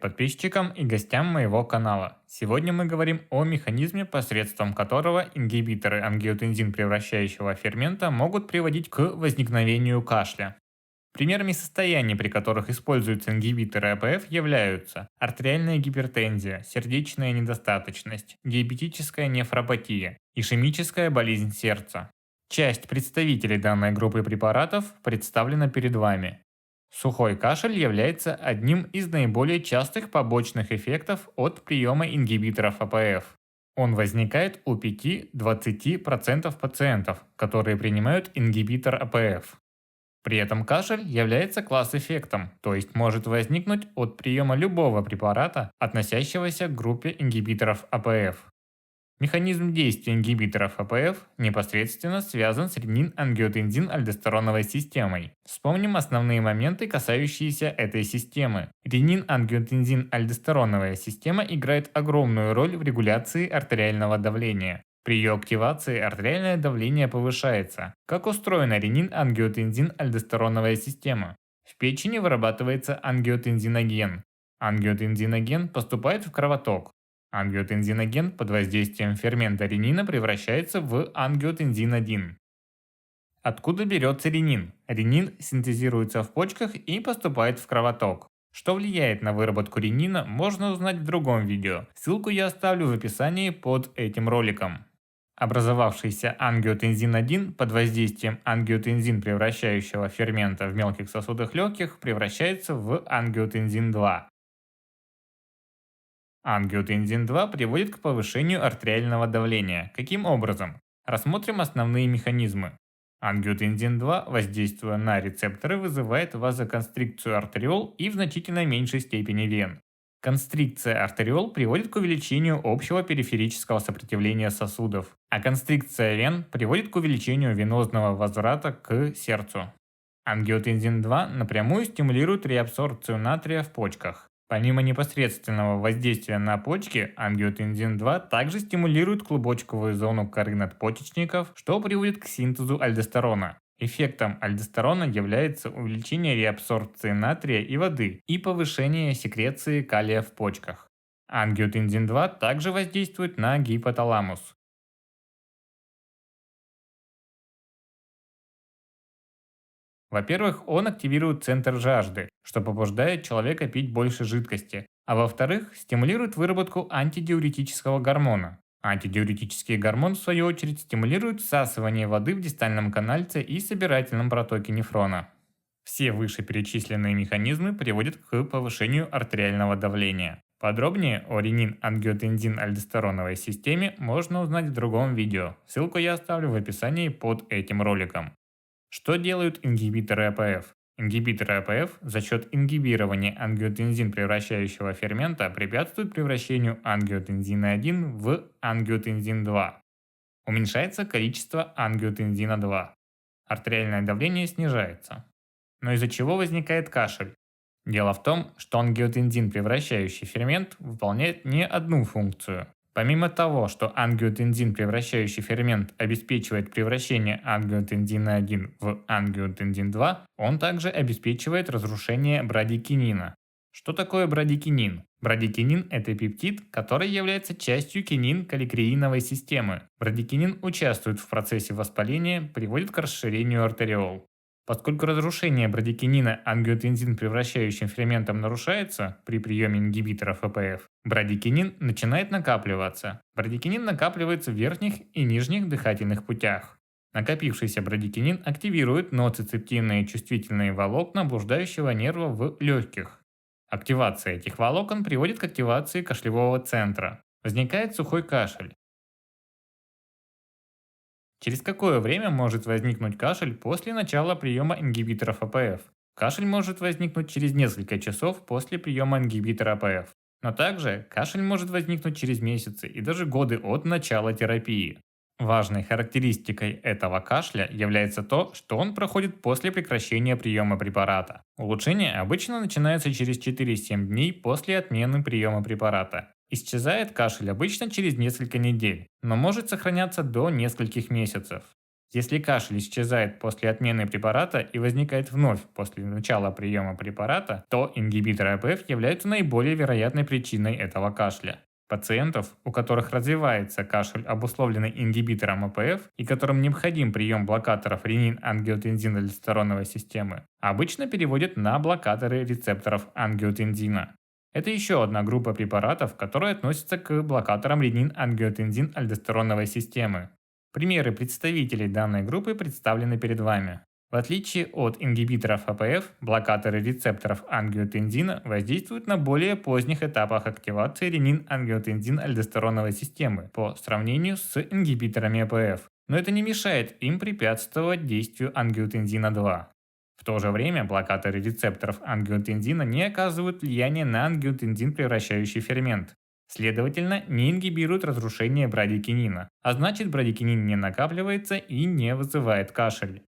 подписчикам и гостям моего канала. Сегодня мы говорим о механизме, посредством которого ингибиторы ангиотензин превращающего фермента могут приводить к возникновению кашля. Примерами состояний, при которых используются ингибиторы АПФ, являются артериальная гипертензия, сердечная недостаточность, диабетическая нефропатия, ишемическая болезнь сердца. Часть представителей данной группы препаратов представлена перед вами. Сухой кашель является одним из наиболее частых побочных эффектов от приема ингибиторов АПФ. Он возникает у 5-20% пациентов, которые принимают ингибитор АПФ. При этом кашель является класс-эффектом, то есть может возникнуть от приема любого препарата, относящегося к группе ингибиторов АПФ. Механизм действия ингибиторов АПФ непосредственно связан с ренин-ангиотензин-альдостероновой системой. Вспомним основные моменты, касающиеся этой системы. Ренин-ангиотензин-альдостероновая система играет огромную роль в регуляции артериального давления. При ее активации артериальное давление повышается. Как устроена ренин-ангиотензин-альдостероновая система? В печени вырабатывается ангиотензиноген. Ангиотензиноген поступает в кровоток. Ангиотензиноген под воздействием фермента ренина превращается в ангиотензин-1. Откуда берется ренин? Ренин синтезируется в почках и поступает в кровоток. Что влияет на выработку ренина, можно узнать в другом видео. Ссылку я оставлю в описании под этим роликом. Образовавшийся ангиотензин-1 под воздействием ангиотензин превращающего фермента в мелких сосудах легких превращается в ангиотензин-2. Ангиотензин-2 приводит к повышению артериального давления. Каким образом? Рассмотрим основные механизмы. Ангиотензин-2, воздействуя на рецепторы, вызывает вазоконстрикцию артериол и в значительно меньшей степени вен. Констрикция артериол приводит к увеличению общего периферического сопротивления сосудов, а констрикция вен приводит к увеличению венозного возврата к сердцу. Ангиотензин-2 напрямую стимулирует реабсорбцию натрия в почках. Помимо непосредственного воздействия на почки, ангиотензин-2 также стимулирует клубочковую зону коры надпочечников, что приводит к синтезу альдостерона. Эффектом альдостерона является увеличение реабсорбции натрия и воды и повышение секреции калия в почках. Ангиотензин-2 также воздействует на гипоталамус. Во-первых, он активирует центр жажды, что побуждает человека пить больше жидкости, а во-вторых, стимулирует выработку антидиуретического гормона. Антидиуретический гормон, в свою очередь, стимулирует всасывание воды в дистальном канальце и собирательном протоке нефрона. Все вышеперечисленные механизмы приводят к повышению артериального давления. Подробнее о ренин-ангиотензин-альдостероновой системе можно узнать в другом видео, ссылку я оставлю в описании под этим роликом. Что делают ингибиторы АПФ? Ингибиторы АПФ за счет ингибирования ангиотензин превращающего фермента препятствуют превращению ангиотензина-1 в ангиотензин-2. Уменьшается количество ангиотензина-2. Артериальное давление снижается. Но из-за чего возникает кашель? Дело в том, что ангиотензин превращающий фермент выполняет не одну функцию. Помимо того, что ангиотензин превращающий фермент обеспечивает превращение ангиотензина-1 в ангиотензин-2, он также обеспечивает разрушение брадикинина. Что такое брадикинин? Брадикинин – это пептид, который является частью кинин-каликреиновой системы. Брадикинин участвует в процессе воспаления, приводит к расширению артериол. Поскольку разрушение брадикинина ангиотензин превращающим ферментом нарушается при приеме ингибиторов АПФ, брадикинин начинает накапливаться. Брадикинин накапливается в верхних и нижних дыхательных путях. Накопившийся брадикинин активирует ноцицептинные чувствительные волокна блуждающего нерва в легких. Активация этих волокон приводит к активации кашлевого центра. Возникает сухой кашель. Через какое время может возникнуть кашель после начала приема ингибиторов АПФ? Кашель может возникнуть через несколько часов после приема ингибитора АПФ. Но также кашель может возникнуть через месяцы и даже годы от начала терапии. Важной характеристикой этого кашля является то, что он проходит после прекращения приема препарата. Улучшение обычно начинается через 4-7 дней после отмены приема препарата. Исчезает кашель обычно через несколько недель, но может сохраняться до нескольких месяцев. Если кашель исчезает после отмены препарата и возникает вновь после начала приема препарата, то ингибиторы АПФ являются наиболее вероятной причиной этого кашля. Пациентов, у которых развивается кашель, обусловленный ингибитором АПФ и которым необходим прием блокаторов ренин-ангиотензин-альдостероновой системы, обычно переводят на блокаторы рецепторов ангиотензина. Это еще одна группа препаратов, которые относятся к блокаторам ренин-ангиотензин-альдостероновой системы. Примеры представителей данной группы представлены перед вами. В отличие от ингибиторов АПФ, блокаторы рецепторов ангиотензина воздействуют на более поздних этапах активации ренин-ангиотензин-альдостероновой системы по сравнению с ингибиторами АПФ, но это не мешает им препятствовать действию ангиотензина-2. В то же время блокаторы рецепторов ангиотензина не оказывают влияния на ангиотензин превращающий фермент. Следовательно, не ингибируют разрушение брадикинина, а значит брадикинин не накапливается и не вызывает кашель.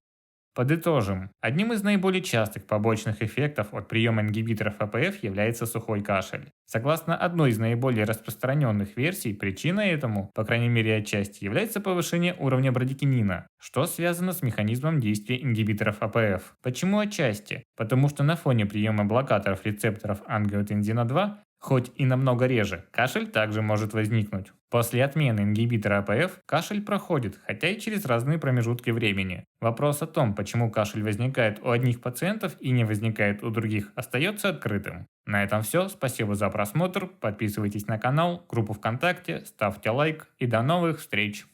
Подытожим. Одним из наиболее частых побочных эффектов от приема ингибиторов АПФ является сухой кашель. Согласно одной из наиболее распространенных версий, причиной этому, по крайней мере отчасти, является повышение уровня брадикинина, что связано с механизмом действия ингибиторов АПФ. Почему отчасти? Потому что на фоне приема блокаторов рецепторов ангиотензина-2, хоть и намного реже, кашель также может возникнуть. После отмены ингибитора АПФ кашель проходит, хотя и через разные промежутки времени. Вопрос о том, почему кашель возникает у одних пациентов и не возникает у других, остается открытым. На этом все. Спасибо за просмотр. Подписывайтесь на канал, группу ВКонтакте, ставьте лайк и до новых встреч!